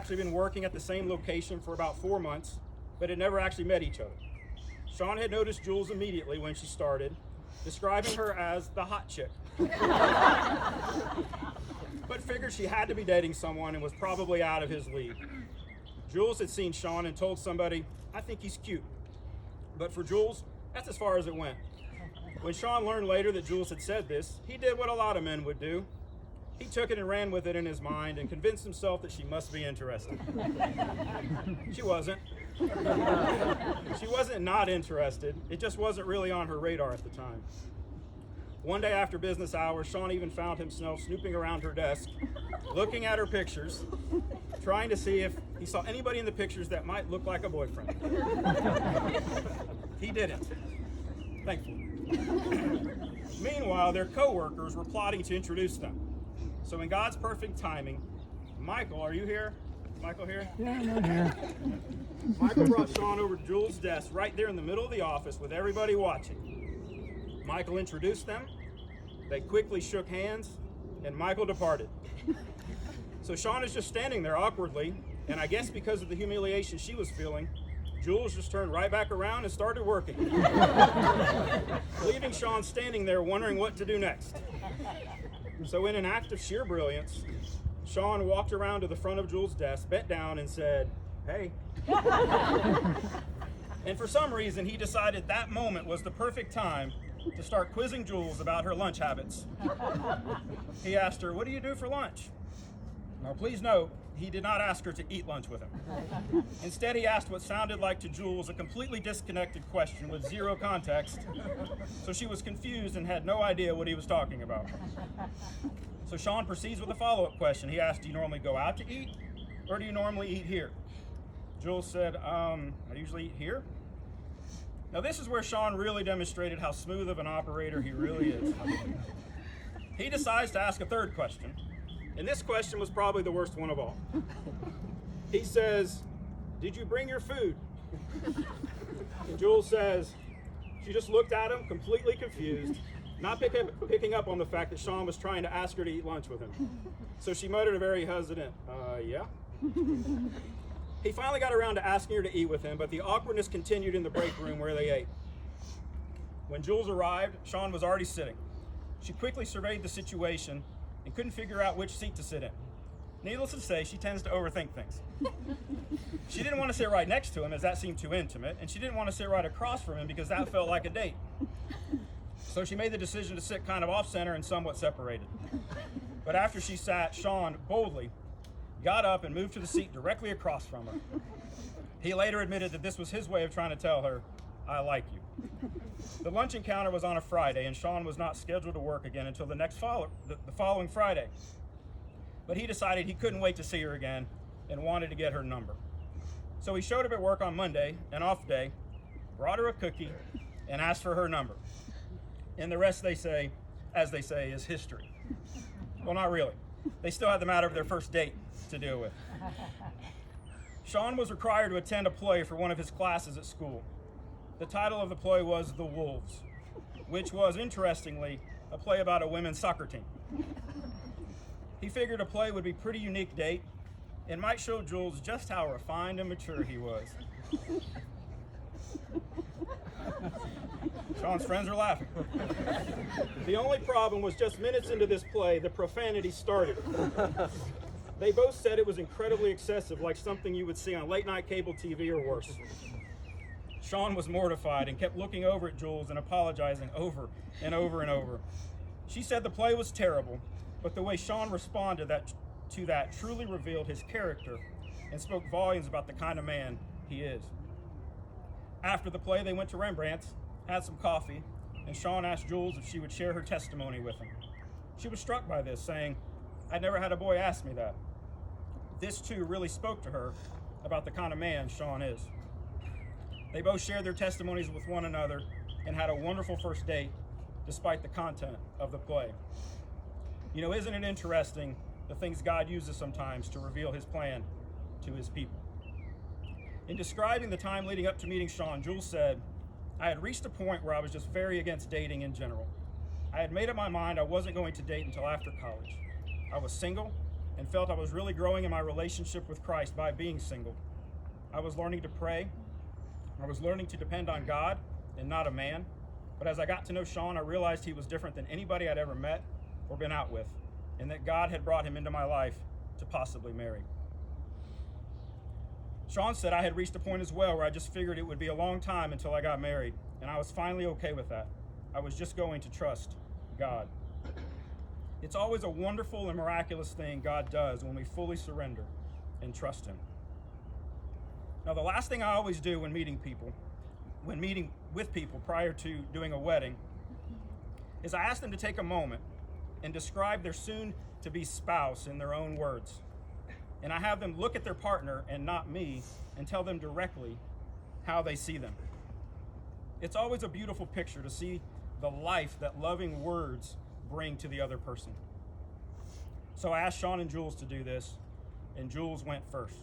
actually been working at the same location for about 4 months, but had never actually met each other. Sean had noticed Jules immediately when she started, describing her as the hot chick. But figured she had to be dating someone and was probably out of his league. Jules had seen Sean and told somebody, "I think he's cute." But for Jules, that's as far as it went. When Sean learned later that Jules had said this, he did what a lot of men would do. He took it and ran with it in his mind and convinced himself that she must be interested. She wasn't. She wasn't not interested. It just wasn't really on her radar at the time. One day after business hours, Sean even found himself snooping around her desk, looking at her pictures, trying to see if he saw anybody in the pictures that might look like a boyfriend. He didn't, thankfully. Meanwhile, their co-workers were plotting to introduce them. So in God's perfect timing, Michael, are you here? Is Michael here? Yeah, I'm here. Michael brought Sean over to Jules' desk right there in the middle of the office with everybody watching. Michael introduced them, they quickly shook hands, and Michael departed. So Sean is just standing there awkwardly, and I guess because of the humiliation she was feeling, Jules just turned right back around and started working, leaving Sean standing there wondering what to do next. So in an act of sheer brilliance, Sean walked around to the front of Jules' desk, bent down, and said, "Hey." And for some reason, he decided that moment was the perfect time to start quizzing Jules about her lunch habits. He asked her, "What do you do for lunch?" Now, please note, he did not ask her to eat lunch with him. Instead, he asked what sounded like to Jules a completely disconnected question with zero context, so she was confused and had no idea what he was talking about. So Sean proceeds with a follow-up question. He asked, "Do you normally go out to eat, or do you normally eat here?" Jules said, "I usually eat here." Now this is where Sean really demonstrated how smooth of an operator he really is. He decides to ask a third question, and this question was probably the worst one of all. He says, "Did you bring your food?" And Jules says, she just looked at him completely confused, not picking up on the fact that Sean was trying to ask her to eat lunch with him. So she muttered a very hesitant, "Yeah." He finally got around to asking her to eat with him, but the awkwardness continued in the break room where they ate. When Jules arrived, Sean was already sitting. She quickly surveyed the situation and couldn't figure out which seat to sit in. Needless to say, she tends to overthink things. She didn't want to sit right next to him as that seemed too intimate, and she didn't want to sit right across from him because that felt like a date. So she made the decision to sit kind of off-center and somewhat separated. But after she sat, Sean boldly got up and moved to the seat directly across from her. He later admitted that this was his way of trying to tell her, "I like you." The lunch encounter was on a Friday, and Sean was not scheduled to work again until the following Friday. But he decided he couldn't wait to see her again and wanted to get her number. So he showed up at work on Monday, an off day, brought her a cookie, and asked for her number. And the rest, as they say, is history. Well, not really. They still had the matter of their first date to deal with. Sean was required to attend a play for one of his classes at school. The title of the play was The Wolves, which was, interestingly, a play about a women's soccer team. He figured a play would be a pretty unique date and might show Jules just how refined and mature he was. Sean's friends are laughing. The only problem was just minutes into this play, the profanity started. They both said it was incredibly excessive, like something you would see on late night cable TV or worse. Sean was mortified and kept looking over at Jules and apologizing over and over and over. She said the play was terrible, but the way Sean responded to that truly revealed his character and spoke volumes about the kind of man he is. After the play, they went to Rembrandt's, had some coffee, and Sean asked Jules if she would share her testimony with him. She was struck by this, saying, "I'd never had a boy ask me that." This too really spoke to her about the kind of man Sean is. They both shared their testimonies with one another and had a wonderful first date despite the content of the play. You know, isn't it interesting the things God uses sometimes to reveal his plan to his people? In describing the time leading up to meeting Sean, Jules said, "I had reached a point where I was just very against dating in general. I had made up my mind I wasn't going to date until after college. I was single, and felt I was really growing in my relationship with Christ by being single. I was learning to pray. I was learning to depend on God and not a man. But as I got to know Sean, I realized he was different than anybody I'd ever met or been out with, and that God had brought him into my life to possibly marry. Sean said I had reached a point as well where I just figured it would be a long time until I got married, and I was finally okay with that. I was just going to trust God. It's always a wonderful and miraculous thing God does when we fully surrender and trust him. Now, the last thing I always do when meeting with people prior to doing a wedding is I ask them to take a moment and describe their soon-to-be spouse in their own words. And I have them look at their partner and not me and tell them directly how they see them. It's always a beautiful picture to see the life that loving words bring to the other person. So I asked Sean and Jules to do this, and Jules went first.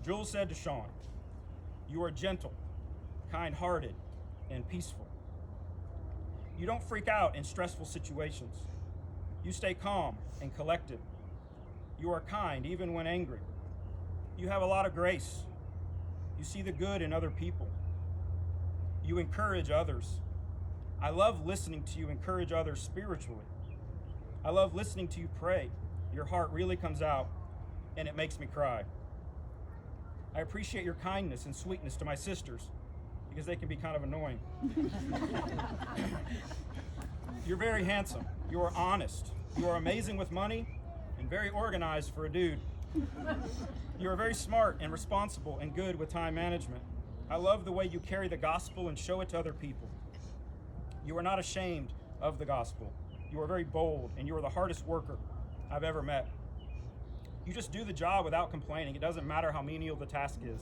Jules said to Sean, "You are gentle, kind-hearted, and peaceful. You don't freak out in stressful situations. You stay calm and collected. You are kind even when angry. You have a lot of grace. You see the good in other people. You encourage others. I love listening to you encourage others spiritually. I love listening to you pray. Your heart really comes out, and it makes me cry. I appreciate your kindness and sweetness to my sisters, because they can be kind of annoying. You're very handsome. You are honest. You are amazing with money and very organized for a dude. You are very smart and responsible and good with time management. I love the way you carry the gospel and show it to other people. You are not ashamed of the gospel. You are very bold, and you are the hardest worker I've ever met. You just do the job without complaining. It doesn't matter how menial the task is.